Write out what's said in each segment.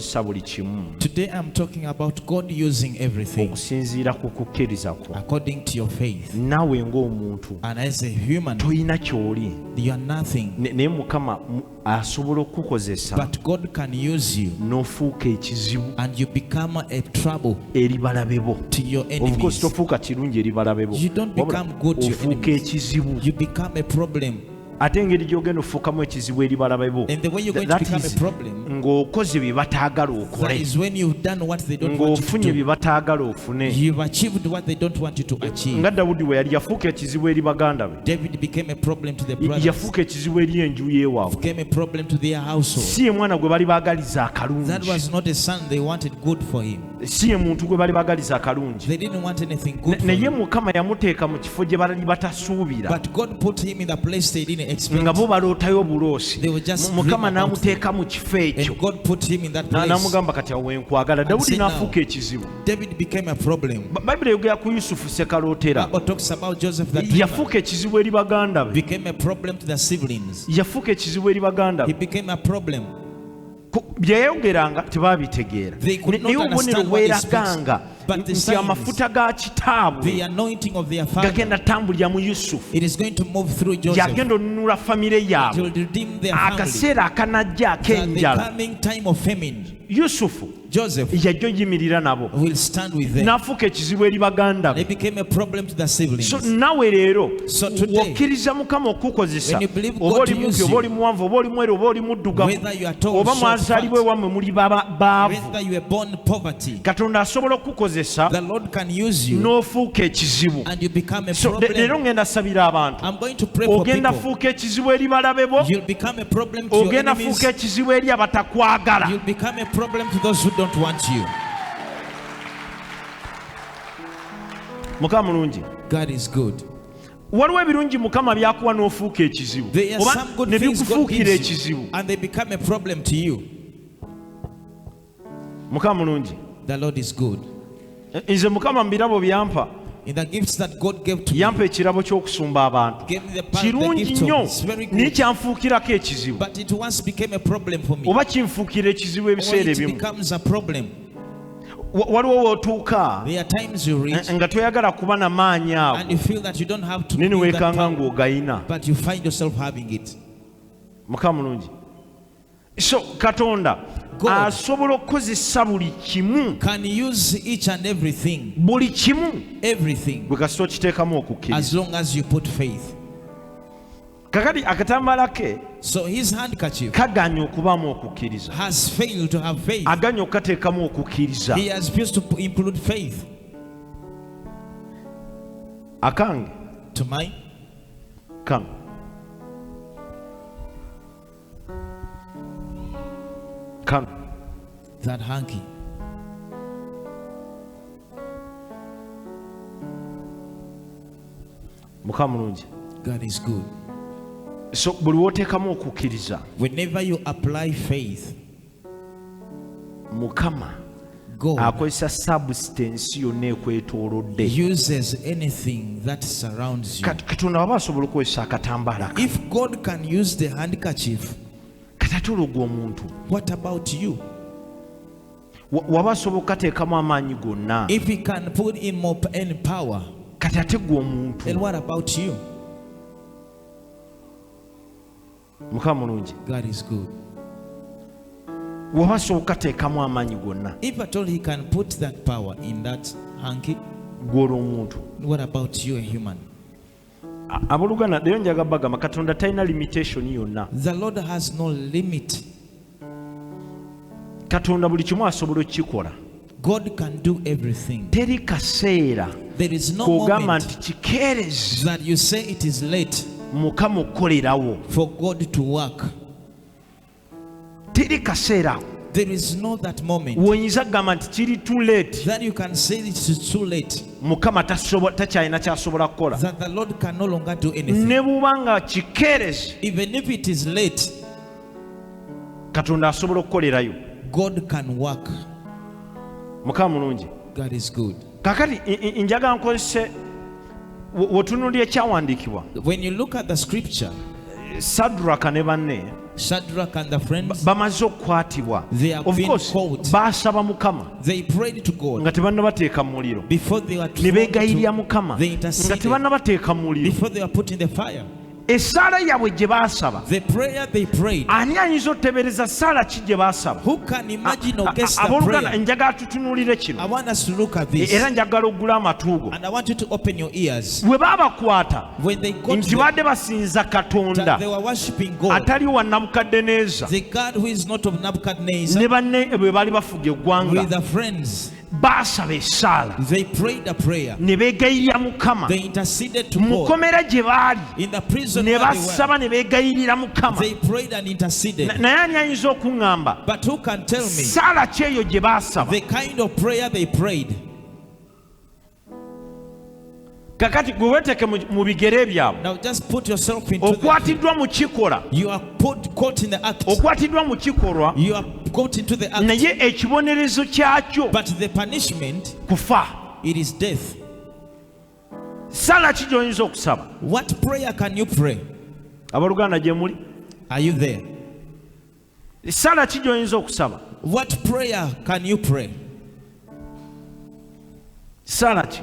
kukozesa buli kimu Today I'm talking about God using everything okusinziira ku kukkiriza kwo. according to your faith. Naawe ng'omuntu And as a human, toyina ky'oli, you are nothing. naye Mukama asobola okukukozesa But God can use you n'ofuuka ekizibu and you become a trouble eri balabe bo. to your Of course enemies. tofuuka kirungi eri balabe bo, You don't become good to your ofuuka enemies. ekizibu. You become a problem. Ate engeri gy'ogenda ofuukamu ekizibu eri balabe bo, And the way you're going to that become is a problem, ng'okoze bye bataagala that okole, is when you've done what they don't want you to ng'ofunye bye do. bataagala ofune. You've achieved what they don't want you to achieve. Nga Dawudi bwe yali yafuuka ekizibu eri baganda be, David became a problem to the brothers, yafuuka ekizibu eri enju y'ewaabwe. became a problem to their household. Si ye mwana gwe bali baagaliza That akalungi, was not a son they wanted good for him. si ye muntu gwe bali baagaliza akalungi. They didn't want anything good for Naye him. Mukama yamuteeka mu kifo gye bali batasuubira, But God put him in the place they didn't nga expect. bo balootayo buloosi. They were just Mukama dreaming about n'amuteeka mu kifo ekyo, And God put him in that place. n'amugamba kati awo wenkwagala. Dawudi said, n'afuuka ekizibu. David became a problem. Bayibuli eyogera ku Yusufu Sekalootera, Bible talks about Joseph the dreamer. yafuuka ekizibu eri baganda be, Became a problem to the siblings. yafuuka ekizibu eri baganda He be. became a problem. Bye yayogeranga tebabitegeera, They could naye not obubonero understand what he speaks. bweraganga But the nti signs, amafuta ga kitaabwe the anointing of their father, gagenda tambulira mu Yusufu, it is going to move through Joseph. yagenda onunula famire It yaabwe. will redeem their family. Akaseera akanajja That the ak'enjala, coming time of famine, Yusufu Joseph yajja oyimirira nabo, will stand with them. n'afuuka ekizibu eri baganda They be. became a problem to the siblings. So nawe leero So today, w'okkiriza Mukama okukukozesa, when you believe oba God oli to mumpi, use oba you, oli muwanvu, oba oli mweru, oba oli muddugavu, whether you are tall, oba short, mwazaalibwa fat, ewammwe muli baavu, whether you were born poverty, Katonda asobola okukukozesa the Lord can use you n'ofuuka ekizibu. and you become a So leero problem. ngenda sabira abantu, I'm going to pray for ogenda people. fuuka ekizibu eri balabe bo, You'll become a problem to your ogenda enemies. fuuka ekizibu eri abatakwagala. You'll become a problem to those who don't want you. Mukama mulungi. God is good. Waliwo ebirungi Mukama byakuwa n'ofuuka ekizibu, There are oba some good ne things God bikufuukira gives you, ekizibu. and they become a problem to you. Mukama mulungi. The Lord is good. Nze Mukama mu birabo byampa, In the gifts that God gave to me, yampa ekirabo ky'okusumba abantu. gave me the Kirungi gift of nnyo, it's very naye good. kyanfuukirako ekizibu, But it once became a problem for me. oba kinfuukira ekizibu Or ebiseera it ebimu. becomes a problem. Waliwo w'otuuka There are times you reach nga toyagala kuba na maanyi and ago, you feel that you don't have to naye ne use that weekanga power, ng'ogayina. but you find yourself having it. Mukama mulungi. So Katonda God asobola okukozesa buli kimu, can use each and everything, buli kimu everything, bwe kasita okiteekamu okukkiriza. as long as you put faith. Kakati akatambaala ke So his handkerchief kaganya okubaamu okukkiriza, has failed to have faith. aganya okukateekamu okukkiriza. He has refused to include faith. Akange To mine, kange kange that hanky. Mukama mulungi. God is good. So buli w'oteekamu okukkiriza, Whenever you apply faith, Mukama God akozesa substance yonna ekwetoolodde. uses anything that surrounds you. Katonda waba asobola okukozesa akatambaala ka, If God can use the handkerchief, kati ate olwo omuntu what about you? waba asobola okukateekamu amaanyi gonna, If He can put in more any power, kati ate gwe omuntu. then what about you? Mukama mulungi. God is good. Waba asobola okukateekamu amaanyi gonna, If at all He can put that power in that hanky, gw'oli omuntu. what about you, a human? Abooluganda leero njaga bagamba Katonda talina limitation yonna. The Lord has no limit. Katonda buli kimu asobola okukikola. God can do everything. Teri kaseera There is no k'ogamba moment nti kikeerezi that you say it is late Mukama okukolerawo. for God to work. Teri kaseera There is no that moment w'oyinza kugamba nti kiri too late, that you can say it is too late, Mukama takyalina ky'asobola kukola. that the Lord can no longer do anything. Ne bw'oba nga kikeerezi, Even if it is late, Katonda asobola okukolerayo. God can work. Mukama mulungi. God is good. Kakati njagala nkozese w'otunuulira ekyawandiikibwa, When you look at the scripture, Sadraka ne banne Shadrach and the friends, bamaze okukwatibwa, they have of been course caught. baasaba Mukama They prayed to God nga tebannabateeka mu muliro, before they were ne thrown beegayirira into, Mukama they nga interceded tebannabateeka mu muliro. before they were put in the fire. Essaala yaabwe gye baasaba, The prayer they prayed. ani ayinza otebereza ssaala ki gye baasaba? Who can imagine or guess the Abooluganda, prayer? njagala tutunuulire kino I want us to look at this, era njagala oggula amatu go. and I want you to open your ears. Bwe baabakwata When they got nti to badde basinza Katonda that they were worshiping God, atali wa Nabukaddeneeza the God who is not of Nebuchadnezzar, ne banne bwe baali bafuga eggwanga, with their friends, baasaba essaala they prayed a prayer. ne beegayirira Mukama. They interceded to Mu God. kkomera gye baali In the prison ne where they were, basaba ne beegayirira Mukama. they prayed and interceded. Naye ani ayinza okuŋŋamba But who can tell me ssaala ki eyo gye baasaba? the kind of prayer they prayed? Kakati gwe weeteeke mu bigere byabwe. Now just put yourself into the, Okwatiddwa mu kikolwa, you are caught in the act. okwatiddwa mu kikolwa, You are caught into the act. naye ekibonerezo kyakyo But the punishment, kufa. it is death. Ssaala ki gy'oyinza okusaba? What prayer can you pray? Abooluganda gye muli, Are you there? ssaala ki gy'oyinza okusaba? What prayer can you pray? Ssaala ki?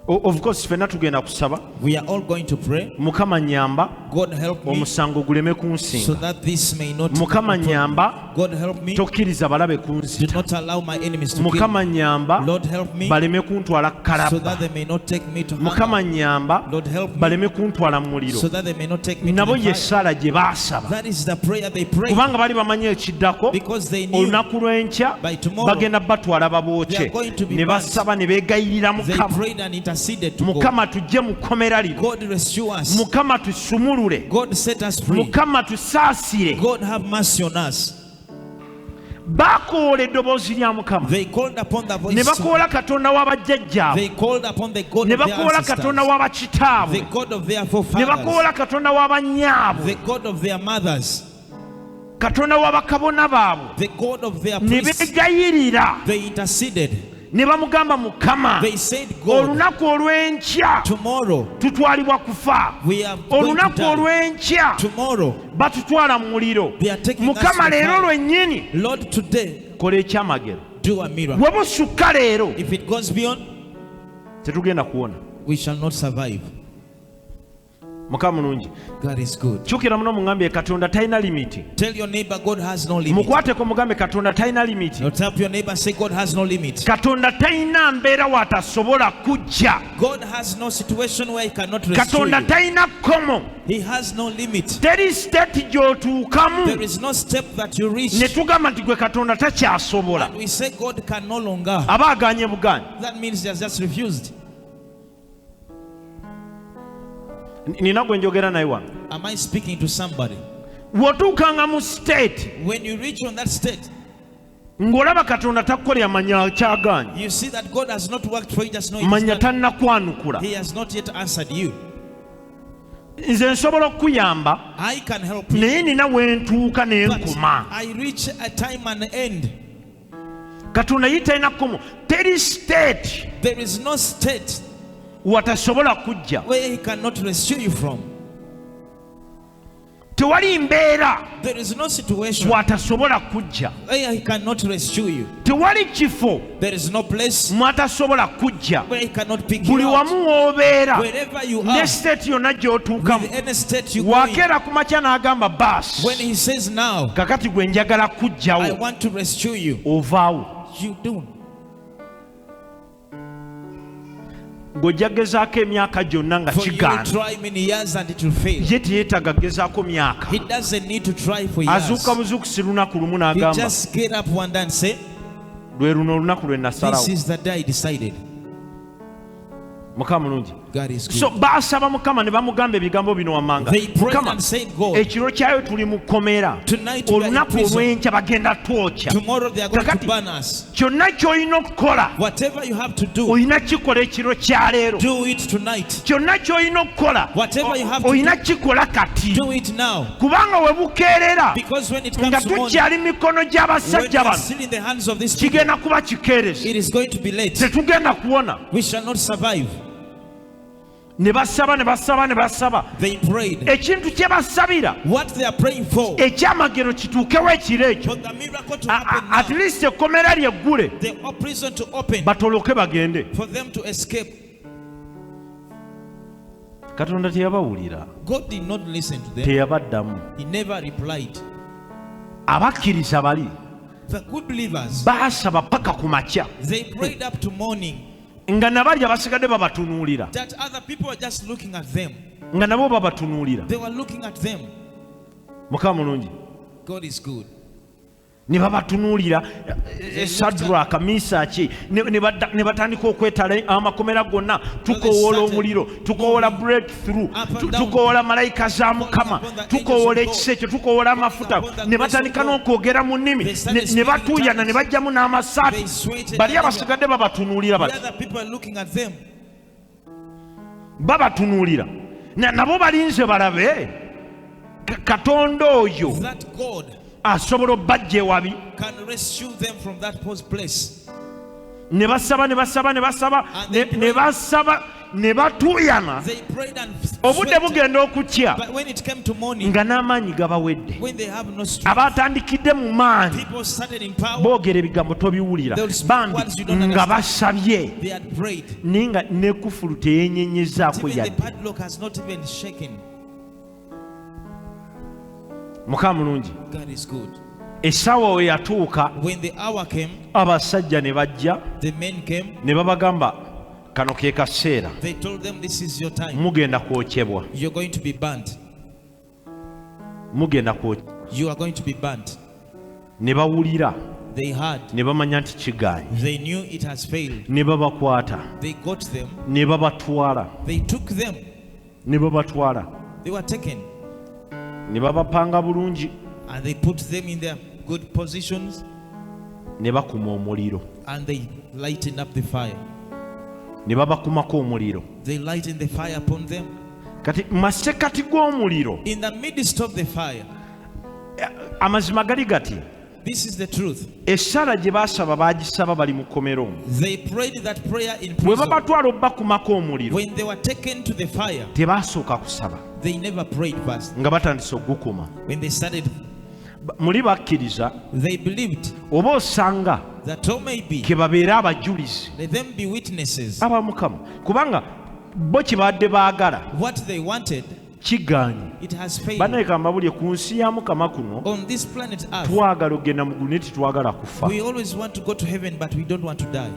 Of course ffenna tugenda kusaba, We are all going to pray. Mukama nnyamba God help me omusango guleme so kunsinga. that this may not Mukama nnyamba God help me. tokkiriza balabe Do kunzita. not allow my enemies to kill Mukama me. nnyamba Lord help me baleme kuntwala so kalabba. that they may not take me to Mukama hunger. nnyamba Lord help me baleme kuntwala mu muliro. so that they may not take me to Nabo the ye fire. ssaala gye baasaba, That is the prayer they prayed, kubanga bali bamanyi ekiddako. because they knew Olunaku lw'enkya by tomorrow bagenda batwala they are babookye, going to be ne burnt. basaba ne beegayirira They Mukama. prayed and interceded to God. Mukama tujje mu kkomera lino, God rescue us. Mukama tusumulule, God set us free. Mukama tusaasire. God have mercy on us. Baakoola eddoboozi lya Mukama, They called upon the voice ne of bakoola Katonda w'abajjajjaabwe, They called upon the God ne of their bakoola Katonda ancestors, w'abakitaabwe, the God of their ne forefathers, bakoola Katonda w'abannyaabwe, the God of their mothers, Katonda w'abakabona baabwe, the God of their ne priests. beegayirira, They interceded. ne bamugamba Mukama, They said, God, olunaku olw'enkya tomorrow tutwalibwa kufa, we are going to olunaku die. olw'enkya Tomorrow batutwala mu muliro. they are taking us to Mukama the leero fire. lwennyini Lord, today kola ekyamagero. do a miracle. Bwe busukka leero If it goes beyond, tetugenda kuwona. we shall not survive. Mukama mulungi. God is good. Kyukira muno mugambye Katonda talina limiti. Tell your neighbor God has no limit. Mukwateko mugambe Katonda talina limiti. Now tap your neighbor, say God has no limit. Katonda talina mbeera watasobola kujja. God has no situation where he cannot rescue Katonda you. talina kkomo. He has no limit. Teri state gy'otuukamu There is no step that you reach ne tugamba nti gwe Katonda takyasobola. and we say God can no longer. Aba aganye buganyi. That means he has just refused. Nina gwe njogera naye wano. Am I speaking to somebody? Bw'otuukanga mu state When you reach on that state, ng'olaba Katonda takukolera manya kyagaanyi, you see that God has not worked for you, just know it is manya not, tannakwanukula. he has not yet answered you. Nze nsobola okukuyamba I can help you, naye nina wentuuka ne but nkoma. I reach a time and end. Katonda ye talina kkomo. Teri state There is no state watasobola kujja. where he cannot rescue you from. Tewali mbeera There is no situation watasobola kujja. where he cannot rescue you. Tewali kifo There is no place mwatasobola kujja. where he cannot pick you Buli out. wamu w'obeera Wherever you ne are, state yonna gy'otuukamu, with any state you go in, wakeera ku makya n'agamba baasi when he says now, kakati gwe njagala I kujjawo, want to rescue you, ovaawo. you do. Ng'ojja gezaako emyaka gyonna nga For you will kigaana, try many years and it will fail. ye teyeetaaga gezaako myaka. He doesn't need to try for years. Azuuka buzuukusi lunaku lumu He n'agamba just get up one day and say, lwe luno olunaku lwe this nasalawo. is the day I decided. Mukama mulungi. God is good. So baasaba Mukama ne bamugamba ebigambo bino wammanga. They prayed Mukama, and said, God, ekiro kyayo tuli mu kkomera, tonight we are in olunaku prison. olw'enkya bagenda twokya. Tomorrow they are going to Kakati burn us. kyonna ky'olina okukola Whatever you have to do, olina kikola ekiro kya leero. do it tonight. Kyonna ky'olina okukola Whatever you have to olina kikola kati, do it now. kubanga we bukeerera Because when it nga comes to morning, tukyali mikono when gy'abasajja we are bano, still in the hands of these people, kigenda kuba kikeerezi, it is going to be late. tetugenda kuwona. We shall not survive. ne basaba They prayed. ekintu kye basabira What they are praying for, ekyamagero kituukewo ekiro ekyo for the miracle to happen at now, least ekkomera lyeggule the prison to open, batoloke bagende. for them to escape. Katonda teyabawulira, God did not listen to them. teyabaddamu. He never replied. Abakkiriza bali The good believers, baasaba paka ku makya they prayed up to morning, nga nabali abasigadde babatunuulira, that other people were just looking at them. nga nabo babatunuulira. They were looking at them. Mukama mulungi. God is good. Ne babatunuulira Sadraka, Misaki ne batandika okwetala amakomera gonna, tukowoola omuliro, tukowoola breakthrough, tukowoola malayika za Mukama, tukowoola ekisekyo, tukowoola amafuta. Ne batandika n'okwogera mu nnimi, ne batuuyana ne bajjamu n'amasaati. Bali abasigadde babatunuulira The bati, other people are looking at them. babatunuulira. Nabo balinze balabe Katonda oyo That God asobola obbajja ewabi. can rescue them from that place. Ne basaba ne batuuyana, They prayed and obudde sweated. bugenda okukya But when it came to morning, nga n'amaanyi gabawedde. when they have no strength, Abatandikidde mu maanyi people started in power. boogera ebigambo tobiwulira, They'll speak bambi words you don't nga understand. basabye They had prayed. naye nga ne kufulu teyenyenyezaako Even the yadde. padlock has not even shaken. Mukama mulungi. God is good. Essaawa we yatuuka, When the hour came, abasajja ne bajja the men came. ne babagamba, kano ke kaseera, They told them, this is your time. mugenda kwokyebwa, You're going to be burnt. mugenda kwokyebwa. You are going to be burnt. Ne bawulira, They heard. ne bamanya nti kigaanye, They knew it has failed. ne babakwata, They got them. ne babatwala, They took them. ne babatwala, They were taken. ne babapanga bulungi, And they put them in their good positions. ne bakuma omuliro, And they lightened up the fire. ne babakumako omuliro. They lightened the fire upon them. Kati masekati g'omuliro, In the midst of the fire, amazima gali gati, this is the truth. essala gye baasaba baagisaba bali mu kkomera omwo. They prayed that prayer in Bwe prison. babatwala obbakumako omuliro, When they were taken to the fire, tebaasooka kusaba they never prayed first. nga batandise ogukuma. When they started, Muli bakkiriza they believed oba osanga that all may be, ke babeere abajulizi let them be witnesses. aba Mukama, kubanga bo kye badde baagala What they wanted, kigaanye. it has failed. Bannaye kambabulye, ku nsi ya Mukama kuno On this planet Earth, twagala ogenda mu ggulu naye tetwagala kufa. we always want to go to heaven, but we don't want to die.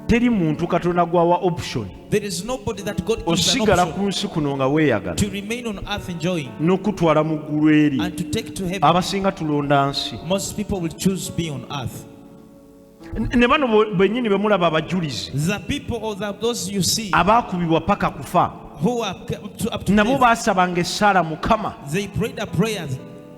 Teri muntu Katonda gwawa option There is nobody that God gives an osigala option ku nsi kuno nga weeyagala to remain on earth enjoying n'okutwala mu ggulu eri. and to take to heaven. Abasinga tulonda nsi. Most people will choose be on earth. Ne bano bennyini be mulaba abajulizi The people or those you see abaakubibwa paka kufa, who are up to nabo death, baasabanga essaala, Mukama, they prayed a prayer,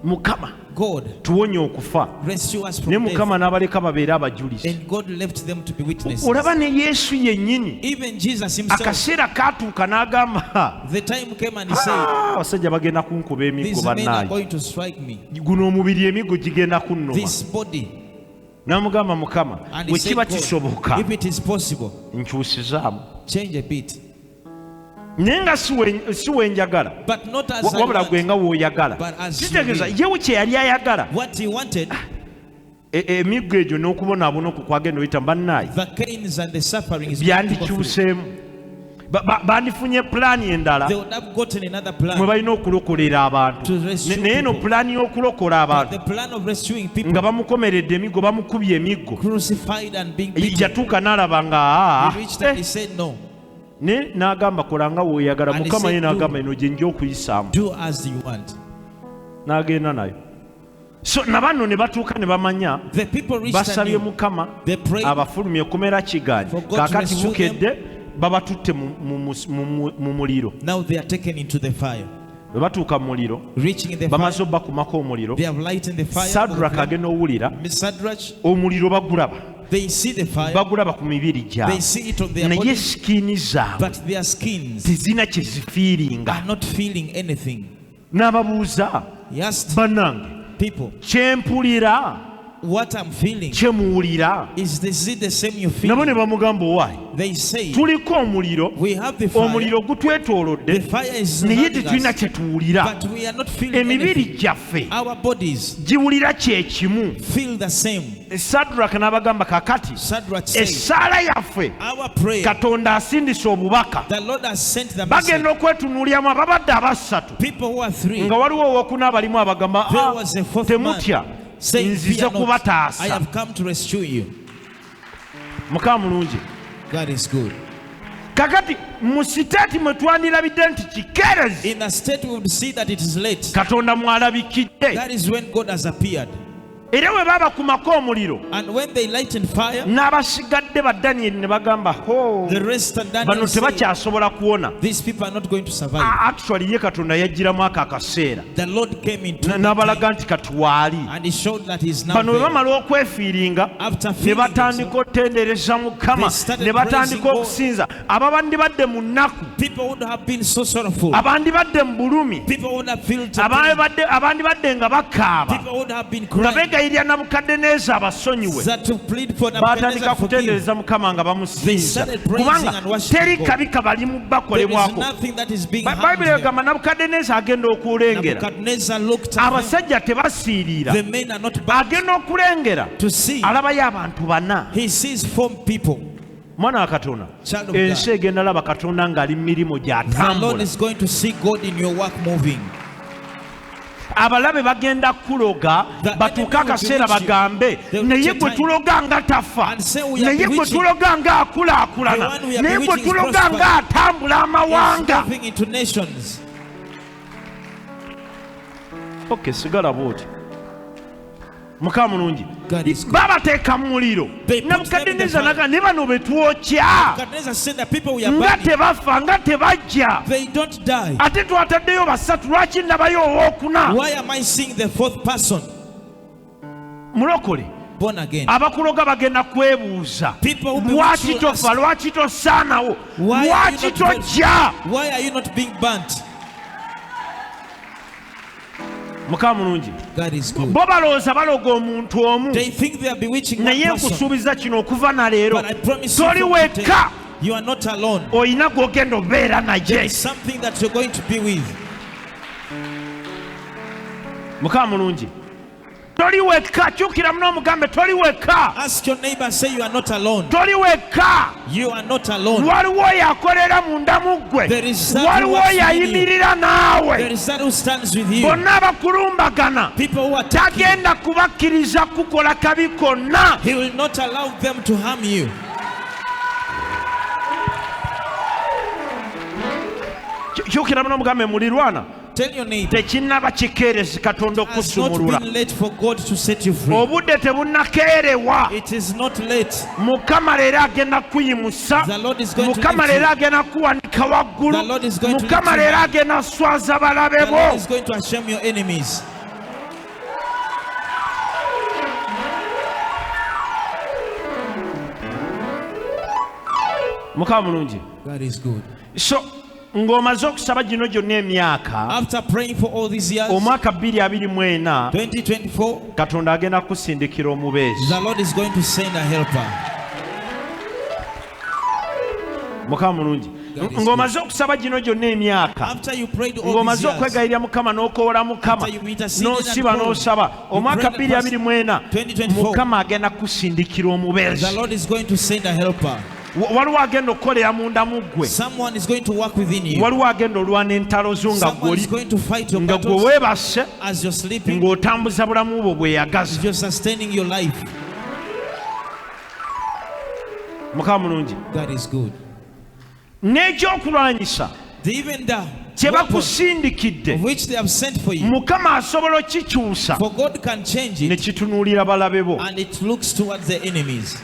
Mukama God, tuwonye okufa, rescue us naye from death. Mukama n'abaleka babeere abajulizi. And God left them to be witnesses. Olaba ne Yesu yennyini Even Jesus himself, akaseera kaatuuka n'agamba, the time came and he said, abasajja bagenda kunkuba emiggo these men are bannaayi, going to strike me. guno omubiri emiggo gigenda kunnuma. This body. N'amugamba Mukama, And bwe he said, kiba God, kisoboka if it is possible, nkyusizaamu, change a bit. naye nga si wenjagala, But not as I wabula gwe want, nga w'oyagala. but as you Kitegeeza will. yewe kye yali ayagala, What he wanted, emiggo egyo n'okubonaabona okwo kwagenda oyita bannaayi the canes and the suffering is going to go through. byandikyuseemu. Bandifunye pulaani endala They would have gotten another mwe plan. balina okulokolera abantu. To rescue Naye eno people. pulaani y'okulokola But the abantu plan of rescuing people, nga bamukomeredde emiggo, bamukubye emiggo, crucified and being beaten, yatuuka n'alaba nga he reached and he said no. ne n'agamba kola nga weeyagala. And he Mukama ye said, n'agamba eno gye nja okuyisaamu, Do as you want. n'agenda nayo. So nabano ne batuuka ne bamanya The people reached and basabye knew. Mukama They prayed abafulumye okumera kigaanyi, for God to kaakati rescue bukedde babatutte mu muliro. Now they are taken into the fire. Bwe batuuka mu muliro, Reaching in the bamaze fire, obbakumako omuliro, they have lightened the fire. Sadraka agenda owulira Sadrach, omuliro bagulaba, they see the fire, bagulaba ku mibiri they gyabwe, see it on their naye bodies, sikiini zaabwe but their skins tezina kye zifiiringa. are not feeling anything. N'ababuuza, He asked bannange, people, kye mpulira what I'm feeling. kyemuwulira? Is it the same you nabo ne feel? bamugamba owaayi They say, tuliko omuliro, we have the fire. omuliro gutwetoolodde The fire is naye surrounding tetulina us, kye tuwulira. but we are not feeling Emibiri anything. gyaffe Our bodies giwulira kyekimu. feel the same. Sadraka n'abagamba kakati Shadrach says, essaala yaffe our prayer, Katonda asindise obubaka. the Lord has sent the message. Bagenda okwetunuulyamu ababadde abasatu People who are three, nga waliwo owokuna abalimu abagamba there was a fourth man temutya saying, nzize fear not, I kubataasa. have come to rescue you. Mukama mulungi. God is good. Kakati mu siteeti mwe twandirabidde nti kikeerezi In a state we would see that it is late. Katonda mwalabikidde That is when God has appeared. era bwe babakumako omuliro And when they lightened fire, n'abasigadde ba Danyeri ne bagamba ho the rest and bano Daniel said, tebakyasobola kuwona. these people are not going to survive. Actually ye Katonda yajjiramu ako akaseera The Lord came into the n'abalaga time, nti katuwaali. and he showed that he is now Bano bwe there. bamala okwefiiringa After ne feeling batandika themselves, otendereza Mukama they started ne batandika praising God. okusinza. Ababandibadde mu nnaku, people would have been so sorrowful. abandibadde mu bulumi, People would have felt pain. abandibadde nga bakaaba People would have been nga crying. beegayirira Nabukaddeneeza abasonyiwe. That to plead for Batandika Nebuchadnezzar forgive. kutendereza Mukama nga They bamusinza started praising kubanga and worshiping teri God. kabi kabalimu There is bakolebwako. nothing that is being Bayibuli harmed here. egamba Nabukaddeneeza agenda okulengera, Nebuchadnezzar looked at them. abasajja tebasiiriira, The men are not bad agenda okulengera to see. alabayo abantu bana. He sees 4 people. Mwana wa Katonda, Child of ensi God. egenda laba Katonda ng'ali mu mirimo The Lord gy'atambula. is going to see God in your work moving. Abalabe bagenda kuloga The batuuke enemy will akaseera bewitch you. bagambe They will naye take gwe time tuloga nga tafa, and say we are naye gwe bewitching. tuloga nga The akulaakulana, one we are naye gwe bewitching is tuloga prospered. nga atambula He's amawanga. moving into nations. Okay, sigala bwoti. Mukama mulungi. God is good. Babateeka mu muliro. They put them in the Nabukaddeneeza fire. naga ne bano be twokya Nebuchadnezzar said the people we are nga burning, tebafa nga tebajja. they don't die. Ate twataddeyo basatu, lwaki nabayo owookuna? Why am I seeing the 4th person Mulokole. born again? Abakuloga bagenda kwebuuza, People who bewitch lwaki will tofa, ask, lwaki tosaanawo, Why are you lwaki not tojja? Why are you not being burnt? Mukama mulungi. God is good. Bo balowooza baloga omuntu omu, They think they are bewitching one naye person. nkusuubiza kino okuva na leero But I promise you, toli from today, wekka, you are not alone. olina gw'ogenda obeera There naye. is something that you're going to be with. Mukama mulungi. Toli wekka, kyukira muno omugambe toli wekka, Ask your neighbor, say you are not alone. toli wekka. You are not alone. Waliwo oyo akolera munda mu ggwe, There is that who waliwo works oyo within you. ayimirira naawe. There is that who stands with you. Bonna abakulumbagana People who attack you, tagenda kubakkiriza kukola kabi konna. he will not allow them to harm you. Kyukira muno omugambe mulirwana, Tell your neighbor, tekinnaba kikeerezi Katonda it has not okusumulula. been late for God to set you free. Obudde tebunnakeerewa. It is not late. Mukama leero agenda kuyimusa, The Lord is going to Mukama lift leero you. agenda kuwanika waggulu, The Lord is going to Mukama lift you. leero agenda swaza balabe The Lord bo. is going to shame your enemies. Mukama mulungi. God is good. So ng'omaze okusaba gino gyonna emyaka, After praying for all these years, omwaka 2024 2024, Katonda agenda kusindikira omubeezi. the Lord is going to send a helper. Mukama mulungi. God is Ng'omaze okusaba gino gyonna emyaka, After you prayed all these ng'omaze years, okwegayirira Mukama n'okoola Mukama, After you interceded n'osiba and prayed, n'osaba, you omwaka prayed and 2024 2024, Mukama agenda kusindikira omubeezi. the Lord is going to send a helper. Waliwo agenda okukolera munda mu ggwe, Someone is going to work within you. waliwo agenda olwana entalo zo nga Someone is gw'oli going to fight your nga gwe battles weebase, as you're sleeping, ng'otambuza bulamu bwo bweyagaza. as you're sustaining your life. Mukama mulungi. God is good. N'ekyokulwanyisa Even the kye weapon bakusindikidde, which they have sent for you, Mukama asobola okikyusa for God can change ne it, kitunuulira balabe bo. and it looks towards the enemies.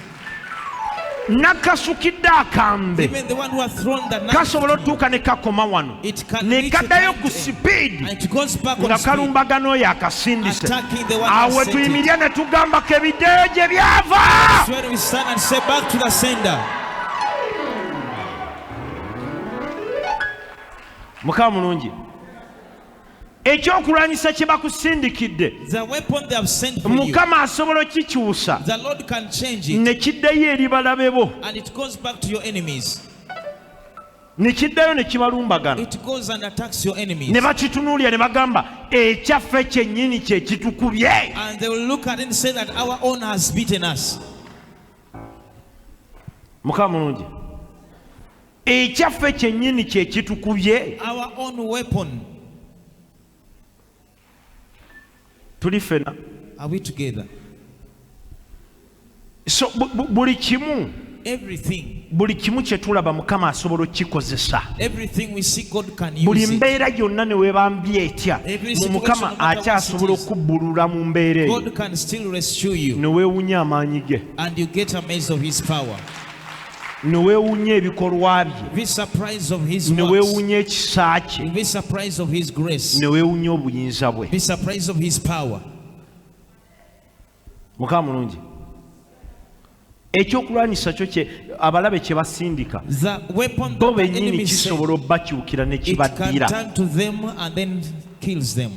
Nakasukidde akambe Even the one who has thrown the knife, kasobola otuuka ne kakoma wano it can ne reach a kaddayo time ku and sipiidi it goes back nga on speed, kalumbagana oyo akasindise. attacking the one Awo who has sent it. tuyimirya ne tugamba ko ebiddeyo gye byava. That's where we stand and say, back to the sender. Mukama mulungi. ekyokulwanyisa kye bakusindikidde The weapon they have sent for you, Mukama asobola okikyusa the Lord can change it, ne kiddayo eri balabe bo and it goes back to your enemies. ne kiddayo ne kibalumbagana It goes and attacks your enemies. ne bakitunuulira ne bagamba ekyaffe kyennyini kye kitukubye. And they will look at it and say that our own has beaten us. Mukama mulungi, ekyaffe kyennyini kye kitukubye. Our own weapon. Tuli ffena. Are we together? So buli kimu kye tulaba Mukama asobola okukikozesa. Everything we see God can Buli use it. mbeera gyonna ne weebambye etya Mukama akyasobola okubbulula mu mbeera eyo God can still rescue you, ne weewunya amaanyi ge, and you get amazed of His power. ne weewunya ebikolwa bye, Be surprised of His ne works. weewunya ekisa kye, Be surprised of His grace. ne weewunya obuyinza bwe. Be surprised of His power. Mukama mulungi, ekyokulwanyisa kyo kye abalabe kye basindika The weapon bo that the bennyini enemy sent, kisobola obbakyukira ne it can kibaddira. turn to them and then kills them.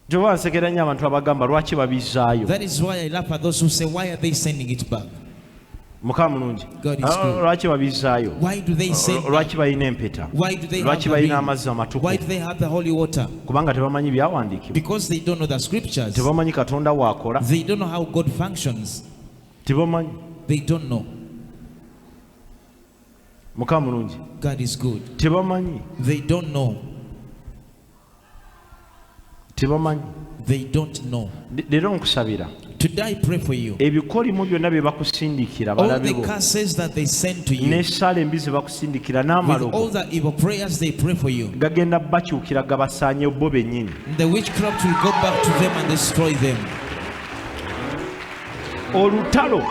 Gyoba nsekera nnyo abantu abagamba lwaki babizaayo. That is why I laugh at those who say, why are they sending it back? Mukama mulungi, God is good. lwaki babizaayo? Why do they send back? Lwaki balina empeta? Why do they have Lwaki the balina ring? amazzi amatukuvu? Why do they have the holy water? Kubanga tebamanyi byawandiikibwa, Because they don't know the scriptures. tebamanyi Katonda waakola, They don't know how God functions. tebamanyi. They don't know. Mukama mulungi, God is good. tebamanyi, They don't know. tebamanyi. They don't know. Leero nkusabira Today I pray for you. ebikolimu byonna bye bakusindikira All balabe the bo, curses that they send to you, n'essaala embi ze bakusindikira with all n'amalogo the evil prayers they pray for you, gagenda bakyukira gabasaanye bo bennyini. the witchcraft will go back to them and destroy them. Olutalo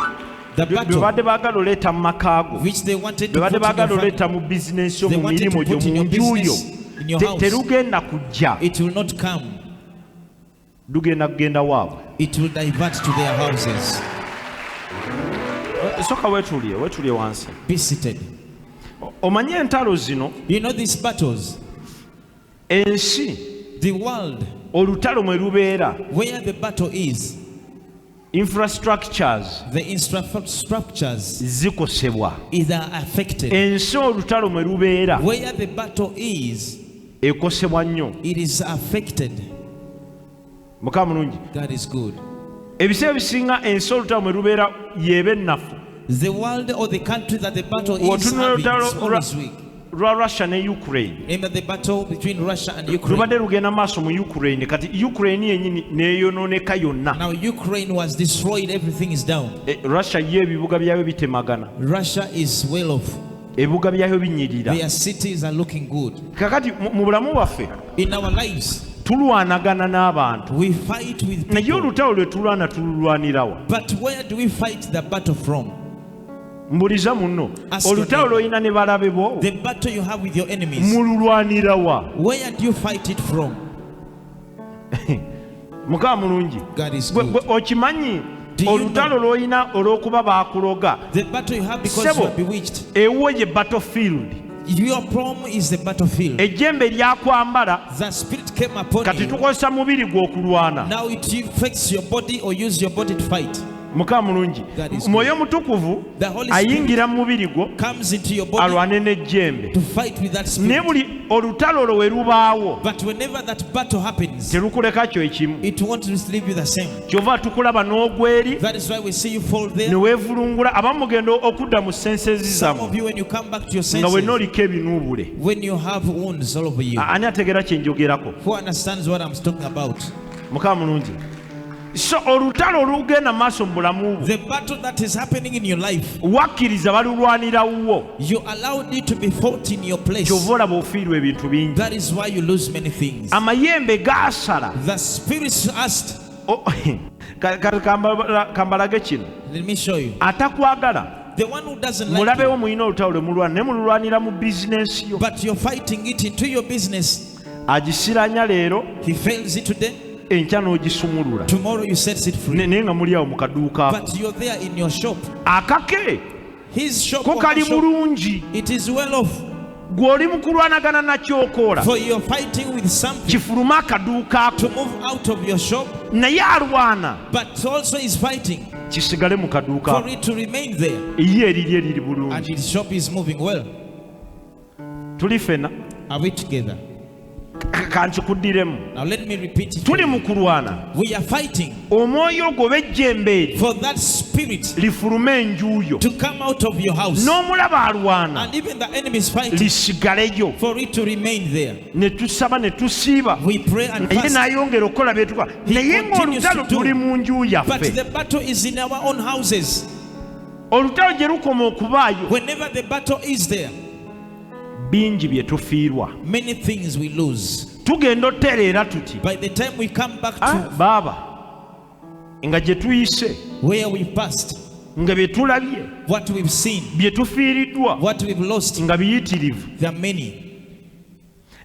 The lwe battle badde baagala oleeta mu makaago, which they wanted lwe to badde put in baagala your oleeta family, mu bizinensi yo, they mu wanted to mirimu gyo, put in mu your nju yo, business, in your house, terugenda kujja, it will not come. lugenda kugenda waabwe. It will divert to their houses. Soka weetuulye wansi. Be seated. Omanye entalo zino, You know these battles, ensi the world, olutalo mwe lubeera, where the battle is, infrastructures the infrastructures zikosebwa. are affected. Ensi olutalo mwe lubeera Where the battle is, ekosebwa nnyo. it is affected. Mukama mulungi, God is good. ebiseera ebisinga ensi olutalo mwe lubeera yeeba ennafu. The world or the country that the battle is W'otunula having olutalo is always weak. lwa Russia ne Ukraine, Remember the battle between Russia and Ukraine. lubadde lugenda maaso mu Ukraine, kati Ukraine yennyini neeyonooneka yonna. Now Ukraine was destroyed, everything is down. Russia ye ebibuga byayo bitemagana, Russia is well off. ebibuga byayo binyirira. Their cities are looking good. Kakati mu bulamu bwaffe In our lives, tulwanagana n'abantu, we fight with naye people. olutalo lwe tulwana tululwanirawa. But where do we fight the battle from? Mbuliza munno, Ask your olutalo neighbor. lw'olina ne balabe bo The battle you have with your enemies, mululwanirawa. where do you fight it from? Mukama mulungi, God is Gwe good. okimanyi Do you olutalo lw'olina olw'okuba baakuloga, The battle you have because Sebo. you are bewitched. ewo ye battlefield. Your problem is the battlefield. Ejjembe lyakwambala, The spirit came upon kati you. tukozesa mubiri gwe okulwana. Now it affects your body or use your body to fight. Mukama mulungi, God is Mwoyo Mutukuvu The Holy Spirit ayingira mu mubiri gwo comes into your body alwane n'ejjembe. to fight with that Ne spirit. buli olutalo olwo we lubaawo But whenever that battle happens, terukuleka kyo ekimu, it won't leave you the same. kyova tukulaba n'ogweri That is why we see you fall ne there. weevulungula, abamu mugenda okudda mu sensezi Some zammwe of you, when you come back to your nga wenna senses, oliko ebinuubule. when you have wounds all over you. Ani ategeera kye njogerako? Who understands what I'm talking about? Mukama mulungi. So olutalo olugenda mu maaso mu bulamu bwo, The battle that is happening in your life, wakkiriza balulwanirawo, you allowed it to be fought in your place. kyova olaba ofiirwa ebintu bingi. That is why you lose many things. Amayembe gaasala. The spirits asked, Kambalage kino, let me show you. atakwagala The one who doesn't like mulabewo you, mulina olutalo lwe mulwana, ne mululwanira mu bizinensi yo. but you're fighting it into your business. Agisiranya leero, He fails it today, enkya n'ogisumulula, tomorrow you set it free. naye nga muli awo mu kaduuka ako. But you're there in your shop. Akake His shop, ko or her kali shop, bulungi, it is well off. gw'oli mu kulwanagana nakyokola For you're fighting with something kifuluma akaduuka to ako move out of your shop, naye alwana but also is fighting kisigale mu kaduuka for ako it to remain there. ye eriri eriri And bulungi. its shop is moving well. Tuli fena Are we together? kankikuddiremu. Now let me repeat it. Tuli mu kulwana. We are fighting Omwoyo ogwo b'ejjembe eri for that spirit lifulume enjuuyo. to come out of your house. N'omulaba alwana And even the enemy is fighting lisigaleyo. for it to remain there. Ne tusaba ne tusiiba. We pray and Naye fast. n'ayongera okukola byetukola. He Naye continues ng'olutalo to do. tuli mu nju But yaffe. the battle is in our own houses. Olutalo gye lukoma okubaayo Whenever the battle is there, bingi bye tufiirwa. many things we lose. Tugenda otereera tuti By the time we come back "Ah, to baaba nga gye tuyise where we passed, nga bye tulabye what we've seen, bye tufiiriddwa what we've lost, nga biyitirivu." there are many.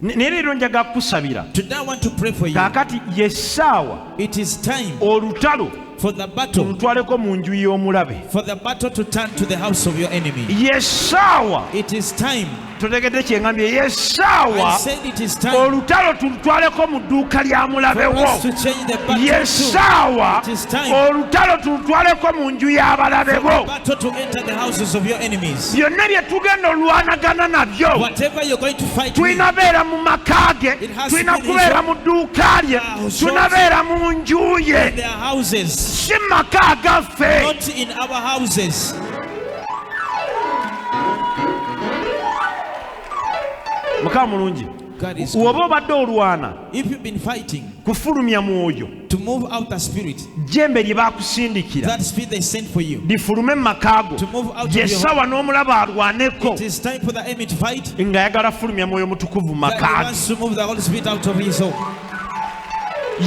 Naye leero njaga kukusabira Today I want to pray for you. kaakati yessaawa It is time olutalo for the battle, tulutwaleko mu nju y'omulabe. for the battle to turn to the house of your enemy. Yessaawa It is time. totegedde kyengambye I yessaawa said it is time olutalo tulutwaleko mu dduuka lya for mulabewo. us to change the battle to Yessaawa It is time. olutalo tulutwaleko mu nju y'abalabe the bo. battle to enter the houses of your enemies. Byonna bye tugenda olwanagana nabyo Whatever you're going to fight with, tulina beera mu maka ge, It has to tulina be in kubeera his mu dduuka lye, house. tulina beera mu nju in ye, their houses, si mu maka gaffe. not in our houses. Mukama mulungi, God is good. bw'oba obadde olwana If you've been fighting kufulumya mwoyo, to move out the spirit, jjembe lye baakusindikira that spirit they sent for you, lifulume mu maka go, to move out of gye your ssaawa n'omulaba alwaneko it is time for the enemy to fight. ng'ayagala fulumya mwoyo mutukuvu mu That he maka ge. wants to move the Holy Spirit out of his home.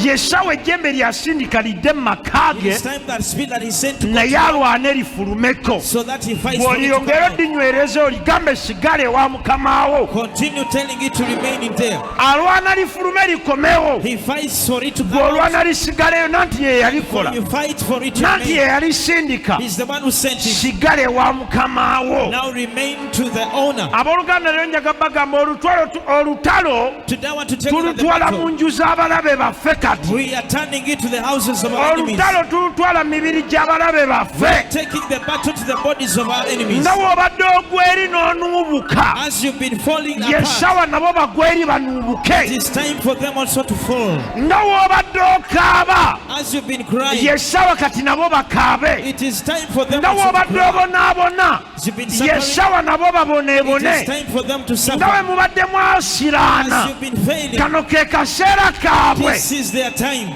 Yessaawa ejjembe lyasindika lidde mu maka It ge is time that spirit that he sent to naye alwane lifulumeko. so that he fights for it to come Bw'oliyongera out. oddinywereza oligambe sigale ewa mukamaawo, Continue telling it to remain in there. alwana lifulume likomewo. He fights for it to come out. Bw'olwana lisigaleyo nanti ye yalikola, You fight for it to nanti ye remain. yalisindika, He's the one who sent it. sigale ewa mukamaawo. Now remain to the owner. Abooluganda leero njaga bagamba olutalo Today I want to tell you that the tulutwala mu battle, nju z'abalabe baffe kati. we are turning it to the houses of our enemies. Olutalo tulutwala mu mibiri gy'abalabe baffe. Taking the battle to the bodies of our enemies. Nga bw'obadde ogweri n'onuubuka, As you've been falling apart, yessaawa nabo bagweri it banuubuke. is time for them also to fall. Nga bw'obadde okaaba, As you've been crying, yessaawa kati nabo bakaabe. it is time for them Nga also to bw'obadde cry. obonaabona, As you've been suffering, yessaawa nabo it baboneebone. is time for them to Nga suffer. bwe mubadde As mwasiraana, you've been failing, kano ke kaseera kaabwe. this is their time.